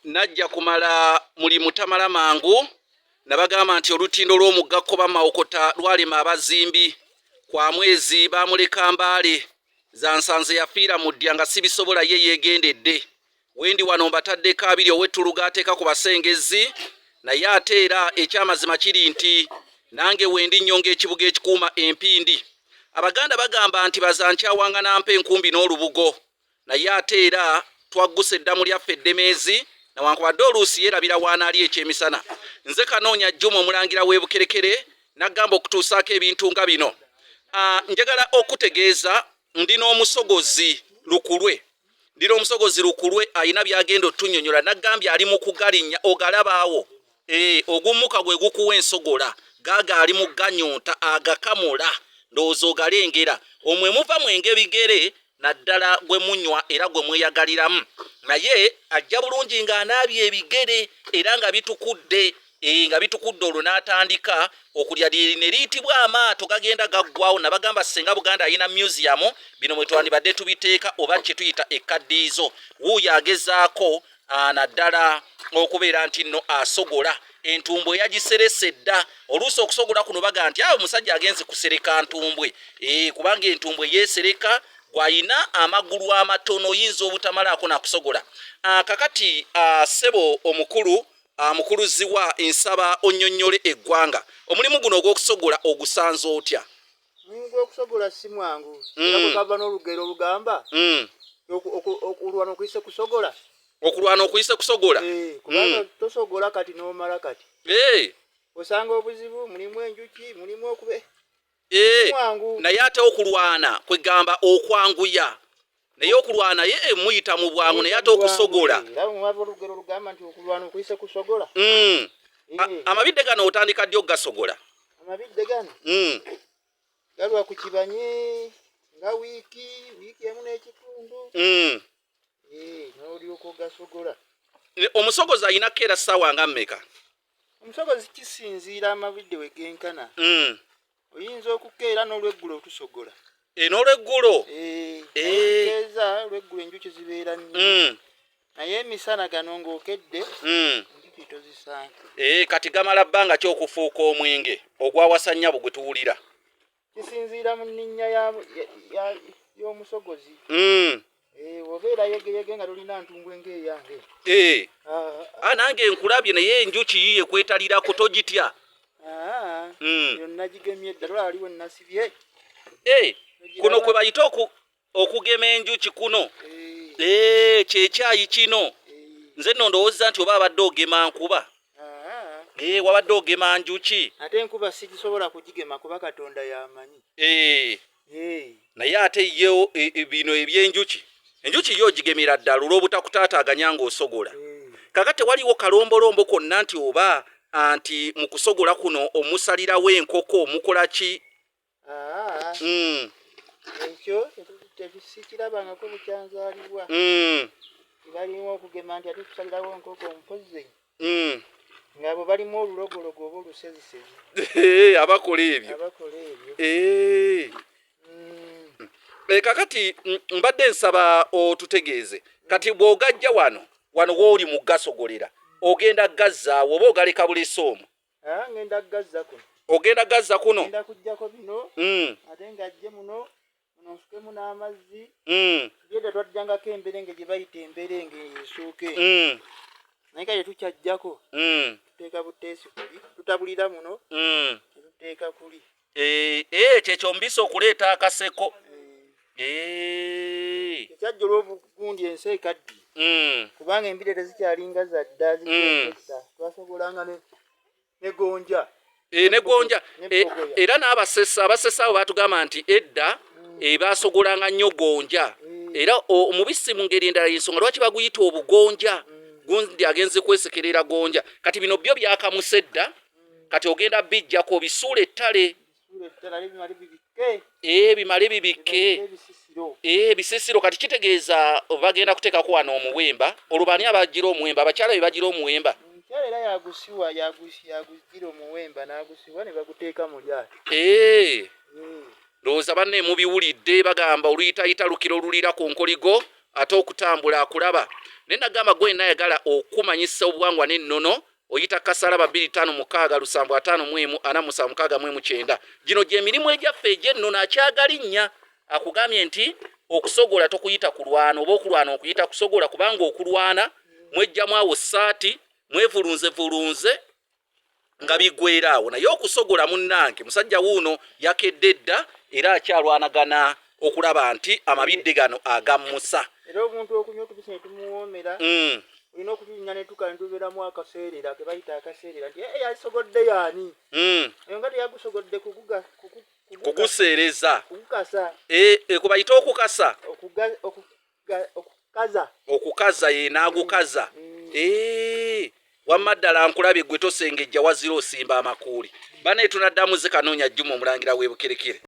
najja kumala mulimu tamala mangu nabagamba nti olutindo lw'omugga Kkoba Mawokota lwalema abazimbi kwa mwezi bamuleka Mbale za Nsanze yafiira mu ddya nga sibisobola ye yegendedde wendi wano mbataddeko abiri ow'ettuluga ateeka ku basengezi naye ate era ekyamazima kiri nti nange wendi nnyonga ekibuga ekikuuma empindi abaganda bagamba nti bazankyawaŋŋa nampa enkumbi n'olubugo naye ate era twagguse eddamu lyaffe eddemeezi nawankubadde oluusi yeerabira waanaali ekyemisana nze Kanoonya Juma omulangira w'e Bukerekere nagamba okutuusaako ebintu nga bino njagala okutegeeza ndina omusogozi lukulwe ayina byagenda otunnyonnyola nagambye ali mu kugalinnya ogalabaawo ogummuka gwe gukuwa ensogola gaaga ali mu ganyonta agakamula ndowooza ogalengera omwe muva mwenge bigere naddala gwe munywa era gwe mweyagaliramu naye ajja bulungi ng'anaabye ebigere era nga bitukudde olwo n'atandika okulya ne liyitibwa amaato gagenda gaggwawo nabagamba Ssenga Buganda alina museum bino mwe twandibadde tubiteeka oba kye tuyita ekkaddiizo wuuyo agezaako naddala okubeera nti nno asogola entumbwe yagiserese dda oluusi okusogola kuno baga nti awo omusajja agenze kusereka ntumbwe kubanga entumbwe yeesereka gwayina amagulu amatono oyinza obutamalaako nakusogola kakati ssebo omukulu mukuluziwa nsaba onnyonnyole eggwanga omulimu guno ogw'okusogola ogusanze otya ogw'okusogola si mwangu era kava n'olugero olugamba okulwana okuyise kusogola okulwana okuyise kusogola kubanga tosogola kati n'omala kati osanga obuzibu mulimu enjuki mulimu okube naye ate okulwana kwegamba okwanguya naye okulwana ye muyita mu bwangu naye ate okusogola olugero lugamba nti okulwana okuyise kusogola amabidde gano otandika ddi okugasogola amabidde gano galwa ku kibanye nga wiiki emu n'ekitundu n'olyoka ogasogola omusogozi ayina keera ssaawa nga mmeka omusogozi kisinziira amabidde we genkana oyinza okukeera n'olweggulo otusogola n'olweggulo keeza olweggulo enjuki zibeera nnyo naye emisana gano ng'okedde enjuki tozisanga kati gamala bbanga ki okufuuka omwenge ogwawasa nnyabo gwe tuwulira kisinziira mu nninnya y'omusogozi obeera yegeyege nga tolina ntumbwe ng'eyange nange nkulabye naye enjuki yiye kwetalirako togitya yonna gigemye edda lwaliwo nasibye kuno kwe bayita okugema enjuki kuno kyekyayi kino nze nno ndowooza nti oba abadde ogema nkuba wabadde ogema njuki ate enkuba sigisobola kugigema kuba Katonda yamanyi naye ate ye bino ebyenjuki enjuki yo ogigemera ddala olw'obutakutaataaganya ng'osogola kakati waliwo kalombolombo konna nti oba anti mu kusogola kuno omusalirawo enkoko mukola ki ekyo tekisikirabangako bukyanzaalibwa balimu okugema nti ate tusalirawo enkoko omupozi nga bwe balimu olulogologo oba olusezisezi abakola ebyo kakati mbadde nsaba otutegeeze kati bw'ogajja wano wooli mu gasogolera ogenda gazzaawo oba ogaleka bulesi omwo ngenda gazza kuno ogenda gazza kuno ngenda kujjako bino ate ng'ajje muno nsukemu n'amazzi yedda twajjangako emberenge gye bayita emberenge esooke naye kale tukyajjako tuteeka buteesi kuli tutabulira muno tuteeka kuli kyekyo mbisa okuleeta akaseko ekyajja olw'obugundi ensi ekaddi kubanga embire tezikyalinga zadda zikesa twasogolanga ne gonja negonja era n'abasesa abo batugamba nti edda basogolanga nnyo gonja era omubisi mu ngeri endala y'ensonga lwaki baguyita obugonja gundi agenze kwesekerera gonja kati bino byo byakamuse edda kati ogenda bijjako obisuula ettale bimale bibikke bisisiro kati kitegeeza bagenda kuteekako wano omuwemba olubani abagira omuwemba abakyala be bagira omuwemba era yagugira omuwemba n'agusibwa ne baguteeka mu lyato ndowooza banne mubiwulidde bagamba oluyitayita lukiro olulira ku nkoligo ate okutambula akulaba ne nagamba gwe nayagala okumanyisa obuwangwa n'ennono oyita kasalaba 25565457 gino gye mirimu egyaffe egy'ennono akyagalinnya akugambye nti okusogola tokuyita kulwana oba okulwana okuyita kusogola kubanga okulwana mwejjamu awo saati mwevulunze nga bigweraawo naye okusogola munnange musajja wuuno yakedde dda era akyalwanagana okulaba nti amabidde gano agammusa era omuntu okunywa otubisi ne tumuwoomera olina okubinya ne tukala ne tubeeramu akaseerera ke bayita akaseerera nti yasogodde yaani eyo nga teyagusogodde kuguseereza kukukasa kubayita okukasa okukaza ye n'agukaza wamma ddala nkulabye gwe tosengejja wazira osimba amakuuli bane tunaddamu ze kanoonya Juma omulangira w'e Bukerekere